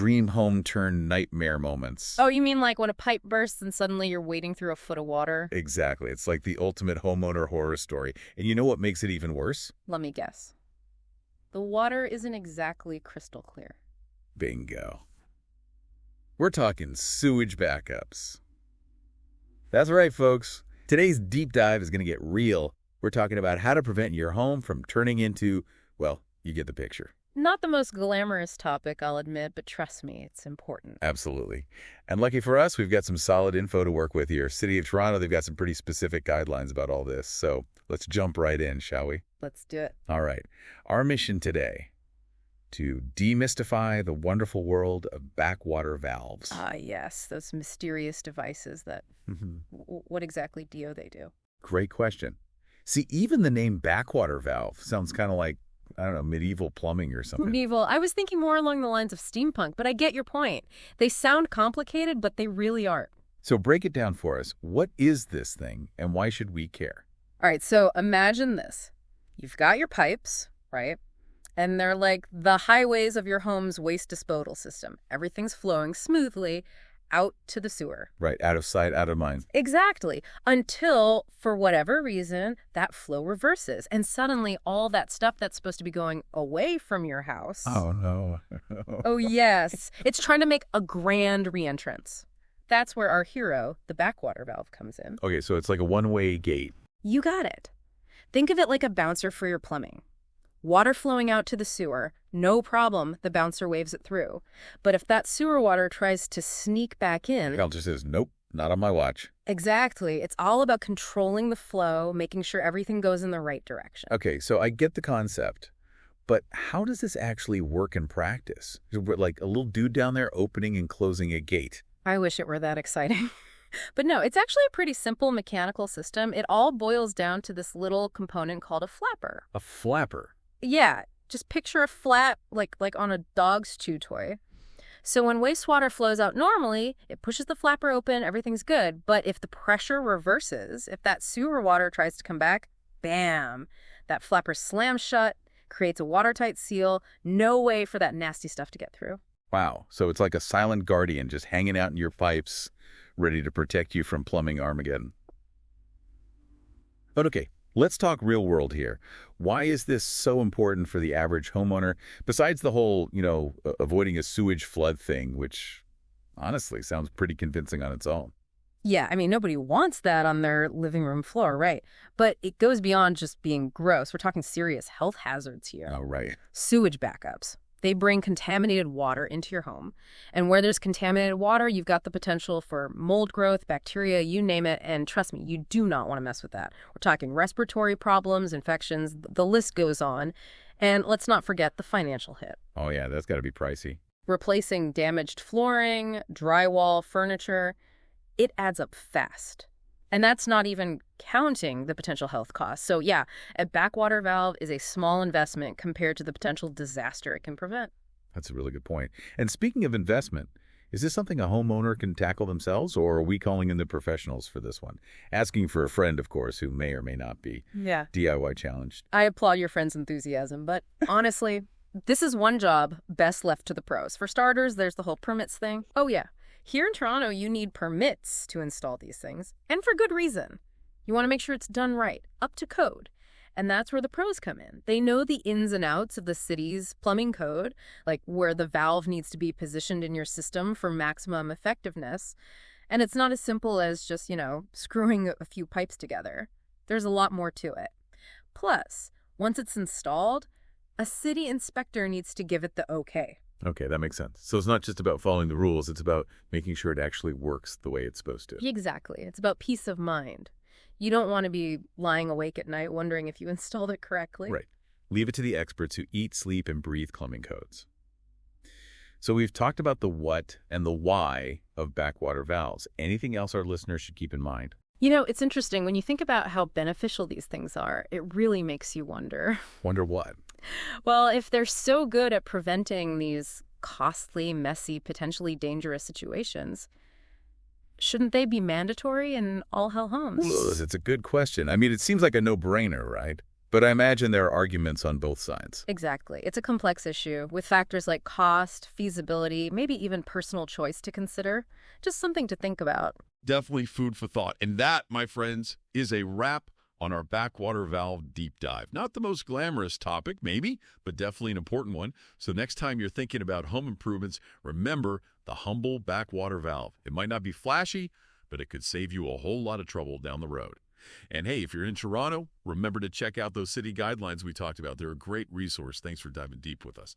dream home turn nightmare moments. Oh, you mean like when a pipe bursts and suddenly you're wading through a foot of water? Exactly. It's like the ultimate homeowner horror story. And you know what makes it even worse? Let me guess. The water isn't exactly crystal clear. Bingo. We're talking sewage backups. That's right, folks. Today's deep dive is going to get real. We're talking about how to prevent your home from turning into, well, you get the picture. Not the most glamorous topic, I'll admit, but trust me, it's important. Absolutely. And lucky for us, we've got some solid info to work with here. City of Toronto, they've got some pretty specific guidelines about all this. So let's jump right in, shall we? Let's do it. All right. Our mission today, to demystify the wonderful world of backwater valves. Ah, yes, those mysterious devices that... What exactly do they do? Great question. See, even the name backwater valve sounds kind of like, I don't know, medieval plumbing or something. Medieval. I was thinking more along the lines of steampunk, but I get your point. They sound complicated, but they really aren't. So break it down for us. What is this thing, and why should we care? All right, so imagine this. You've got your pipes, right? And they're like the highways of your home's waste disposal system. Everything's flowing smoothly out to the sewer. Right, out of sight, out of mind. Exactly. Until, for whatever reason, that flow reverses. And suddenly all that stuff that's supposed to be going away from your house... Oh, no. Oh, yes. It's trying to make a grand reentrance. That's where our hero, the backwater valve, comes in. Okay, so it's like a one-way gate. You got it. Think of it like a bouncer for your plumbing. Water flowing out to the sewer, no problem, the bouncer waves it through. But if that sewer water tries to sneak back in... Cal just says, nope, not on my watch. Exactly. It's all about controlling the flow, making sure everything goes in the right direction. Okay, so I get the concept, but how does this actually work in practice? Is it like a little dude down there opening and closing a gate? I wish it were that exciting. But no, it's actually a pretty simple mechanical system. It all boils down to this little component called a flapper. A flapper? Yeah, just picture a flap like on a dog's chew toy. So when wastewater flows out normally, it pushes the flapper open, everything's good. But if the pressure reverses, if that sewer water tries to come back, bam, that flapper slams shut, creates a watertight seal, no way for that nasty stuff to get through. Wow, so it's like a silent guardian just hanging out in your pipes, ready to protect you from plumbing Armageddon. But okay, let's talk real world here. Why is this so important for the average homeowner, besides the whole, avoiding a sewage flood thing, which honestly sounds pretty convincing on its own? Yeah, I mean, nobody wants that on their living room floor, right? But it goes beyond just being gross. We're talking serious health hazards here. Oh, right. Sewage backups. They bring contaminated water into your home. And where there's contaminated water, you've got the potential for mold growth, bacteria, you name it. And trust me, you do not want to mess with that. We're talking respiratory problems, infections, the list goes on. And let's not forget the financial hit. Oh, yeah, that's got to be pricey. Replacing damaged flooring, drywall, furniture, it adds up fast. And that's not even counting the potential health costs. So yeah, a backwater valve is a small investment compared to the potential disaster it can prevent. That's a really good point. And speaking of investment, is this something a homeowner can tackle themselves, or are we calling in the professionals for this one? Asking for a friend, of course, who may or may not be DIY challenged. I applaud your friend's enthusiasm, but honestly, this is one job best left to the pros. For starters, there's the whole permits thing. Oh yeah. Here in Toronto, you need permits to install these things, and for good reason. You want to make sure it's done right, up to code. And that's where the pros come in. They know the ins and outs of the city's plumbing code, like where the valve needs to be positioned in your system for maximum effectiveness. And it's not as simple as just, screwing a few pipes together. There's a lot more to it. Plus, once it's installed, a city inspector needs to give it the okay. Okay, that makes sense. So it's not just about following the rules, it's about making sure it actually works the way it's supposed to. Exactly. It's about peace of mind. You don't want to be lying awake at night wondering if you installed it correctly. Right. Leave it to the experts who eat, sleep, and breathe plumbing codes. So we've talked about the what and the why of backwater valves. Anything else our listeners should keep in mind? It's interesting. When you think about how beneficial these things are, it really makes you wonder. Wonder what? Well, if they're so good at preventing these costly, messy, potentially dangerous situations, shouldn't they be mandatory in all hell homes? Well, it's a good question. I mean, it seems like a no-brainer, right? But I imagine there are arguments on both sides. Exactly. It's a complex issue with factors like cost, feasibility, maybe even personal choice to consider. Just something to think about. Definitely food for thought. And that, my friends, is a wrap on our backwater valve deep dive. Not the most glamorous topic, maybe, but definitely an important one. So next time you're thinking about home improvements, remember the humble backwater valve. It might not be flashy, but it could save you a whole lot of trouble down the road. And hey, if you're in Toronto, remember to check out those city guidelines we talked about. They're a great resource. Thanks for diving deep with us.